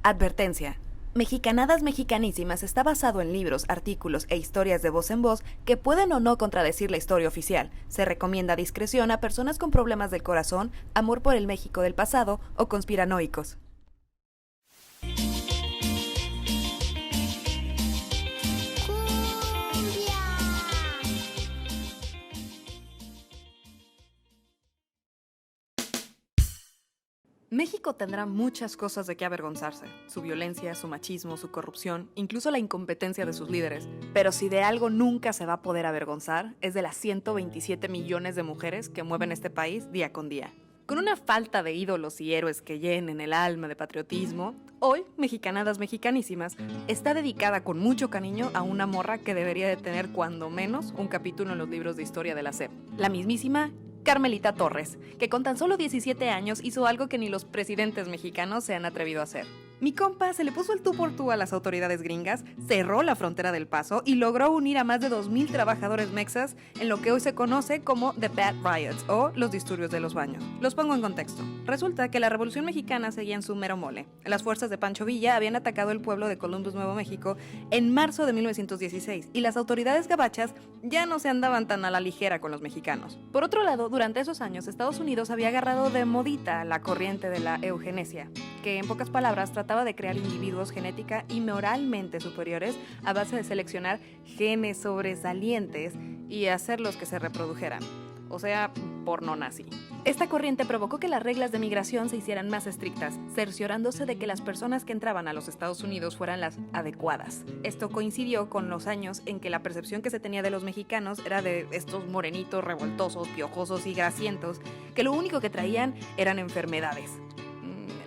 Advertencia. Mexicanadas Mexicanísimas está basado en libros, artículos e historias de voz en voz que pueden o no contradecir la historia oficial. Se recomienda discreción a personas con problemas del corazón, amor por el México del pasado o conspiranoicos. México tendrá muchas cosas de qué avergonzarse, su violencia, su machismo, su corrupción, incluso la incompetencia de sus líderes. Pero si de algo nunca se va a poder avergonzar, es de las 127 millones de mujeres que mueven este país día con día. Con una falta de ídolos y héroes que llenen el alma de patriotismo, hoy, Mexicanadas Mexicanísimas está dedicada con mucho cariño a una morra que debería de tener cuando menos un capítulo en los libros de historia de la SEP, la mismísima Carmelita Torres, que con tan solo 17 años hizo algo que ni los presidentes mexicanos se han atrevido a hacer. Mi compa se le puso el tú por tú a las autoridades gringas, cerró la frontera del Paso y logró unir a más de 2,000 trabajadores mexas en lo que hoy se conoce como The Bad Riots o los disturbios de los baños. Los pongo en contexto. Resulta que la Revolución Mexicana seguía en su mero mole. Las fuerzas de Pancho Villa habían atacado el pueblo de Columbus, Nuevo México, en marzo de 1916 y las autoridades gabachas ya no se andaban tan a la ligera con los mexicanos. Por otro lado, durante esos años, Estados Unidos había agarrado de modita la corriente de la eugenesia, que en pocas palabras trataba de crear individuos genética y moralmente superiores a base de seleccionar genes sobresalientes y hacerlos que se reprodujeran. O sea, porno nazi. Esta corriente provocó que las reglas de migración se hicieran más estrictas, cerciorándose de que las personas que entraban a los Estados Unidos fueran las adecuadas. Esto coincidió con los años en que la percepción que se tenía de los mexicanos era de estos morenitos revoltosos, piojosos y grasientos, que lo único que traían eran enfermedades.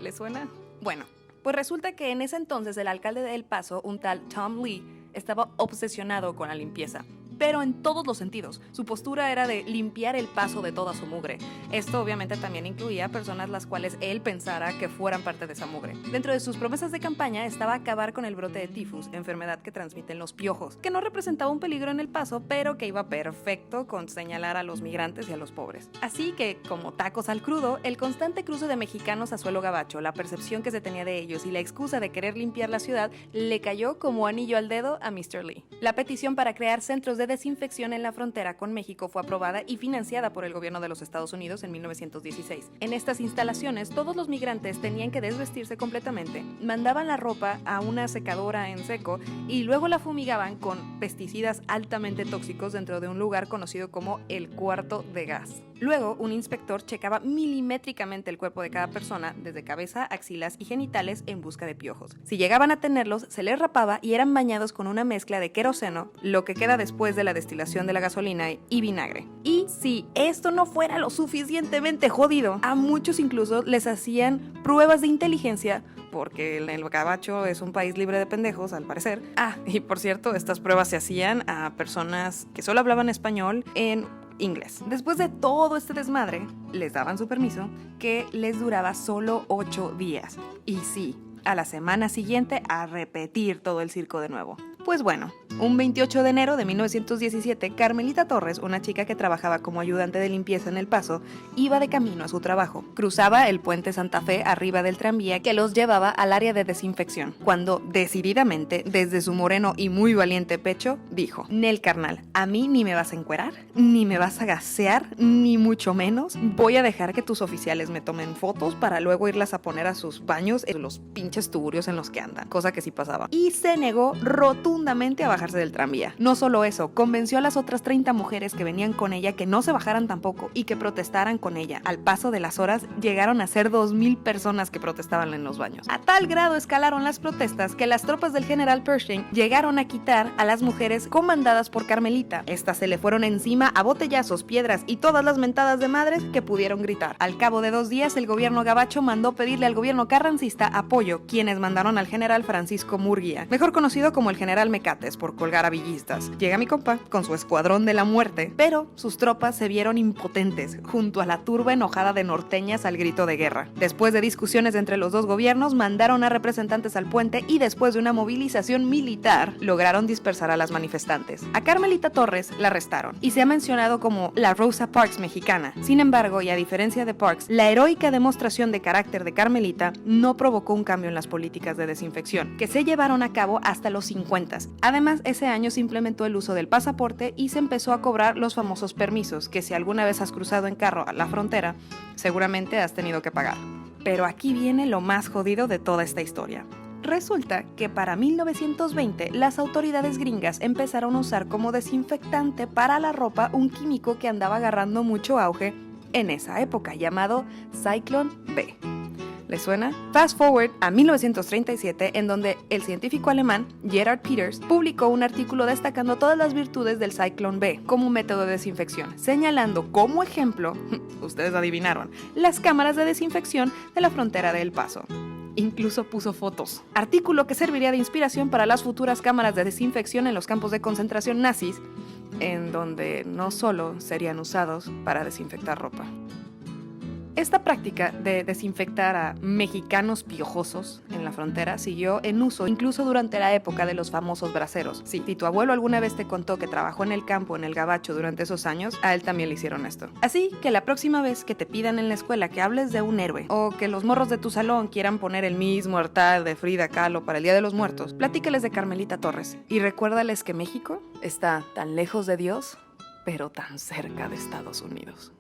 ¿Les suena? Bueno, pues resulta que en ese entonces el alcalde de El Paso, un tal Tom Lee, estaba obsesionado con la limpieza. Pero en todos los sentidos. Su postura era de limpiar el paso de toda su mugre. Esto obviamente también incluía personas las cuales él pensara que fueran parte de esa mugre. Dentro de sus promesas de campaña estaba acabar con el brote de tifus, enfermedad que transmiten los piojos, que no representaba un peligro en el paso, pero que iba perfecto con señalar a los migrantes y a los pobres. Así que, como tacos al crudo, el constante cruce de mexicanos a suelo gabacho, la percepción que se tenía de ellos y la excusa de querer limpiar la ciudad le cayó como anillo al dedo a Mr. Lee. La petición para crear centros de desinfección en la frontera con México fue aprobada y financiada por el gobierno de los Estados Unidos en 1916. En estas instalaciones, todos los migrantes tenían que desvestirse completamente, mandaban la ropa a una secadora en seco y luego la fumigaban con pesticidas altamente tóxicos dentro de un lugar conocido como el cuarto de gas. Luego, un inspector checaba milimétricamente el cuerpo de cada persona, desde cabeza, axilas y genitales, en busca de piojos. Si llegaban a tenerlos, se les rapaba y eran bañados con una mezcla de queroseno, lo que queda después de la destilación de la gasolina, y vinagre. Y si esto no fuera lo suficientemente jodido, a muchos incluso les hacían pruebas de inteligencia, porque el gabacho es un país libre de pendejos, al parecer. Y por cierto, estas pruebas se hacían a personas que solo hablaban español en inglés. Después de todo este desmadre, les daban su permiso, que les duraba solo 8 días. Y sí, a la semana siguiente a repetir todo el circo de nuevo. Pues bueno, un 28 de enero de 1917, Carmelita Torres, una chica que trabajaba como ayudante de limpieza en El Paso, iba de camino a su trabajo. Cruzaba el puente Santa Fe arriba del tranvía que los llevaba al área de desinfección, cuando decididamente, desde su moreno y muy valiente pecho, dijo: Nel, carnal, a mí ni me vas a encuerar, ni me vas a gasear, ni mucho menos. Voy a dejar que tus oficiales me tomen fotos para luego irlas a poner a sus baños en los pinches tuburios en los que andan, cosa que sí pasaba. Y se negó rotundamente a bajarse del tranvía. No solo eso, convenció a las otras 30 mujeres que venían con ella que no se bajaran tampoco y que protestaran con ella. Al paso de las horas, llegaron a ser 2,000 personas que protestaban en los baños. A tal grado escalaron las protestas que las tropas del general Pershing llegaron a quitar a las mujeres comandadas por Carmelita. Estas se le fueron encima a botellazos, piedras y todas las mentadas de madres que pudieron gritar. Al cabo de 2 días, el gobierno gabacho mandó pedirle al gobierno carrancista apoyo, quienes mandaron al general Francisco Murguía, mejor conocido como el general general Mecates por colgar a villistas. Llega mi compa con su escuadrón de la muerte, pero sus tropas se vieron impotentes junto a la turba enojada de norteñas al grito de guerra. Después de discusiones entre los dos gobiernos, mandaron a representantes al puente y después de una movilización militar, lograron dispersar a las manifestantes. A Carmelita Torres la arrestaron y se ha mencionado como la Rosa Parks mexicana. Sin embargo, y a diferencia de Parks, la heroica demostración de carácter de Carmelita no provocó un cambio en las políticas de desinfección, que se llevaron a cabo hasta los 50. Además, ese año se implementó el uso del pasaporte y se empezó a cobrar los famosos permisos, que si alguna vez has cruzado en carro a la frontera, seguramente has tenido que pagar. Pero aquí viene lo más jodido de toda esta historia. Resulta que para 1920 las autoridades gringas empezaron a usar como desinfectante para la ropa un químico que andaba agarrando mucho auge en esa época, llamado Zyklon B. ¿Les suena? Fast forward a 1937, en donde el científico alemán Gerhard Peters publicó un artículo destacando todas las virtudes del Zyklon B como método de desinfección, señalando como ejemplo, ustedes adivinaron, las cámaras de desinfección de la frontera de El Paso. Incluso puso fotos. Artículo que serviría de inspiración para las futuras cámaras de desinfección en los campos de concentración nazis, en donde no solo serían usados para desinfectar ropa. Esta práctica de desinfectar a mexicanos piojosos en la frontera siguió en uso incluso durante la época de los famosos braceros. Sí, si tu abuelo alguna vez te contó que trabajó en el campo, en el gabacho durante esos años, a él también le hicieron esto. Así que la próxima vez que te pidan en la escuela que hables de un héroe o que los morros de tu salón quieran poner el mismo altar de Frida Kahlo para el Día de los Muertos, platícales de Carmelita Torres y recuérdales que México está tan lejos de Dios, pero tan cerca de Estados Unidos.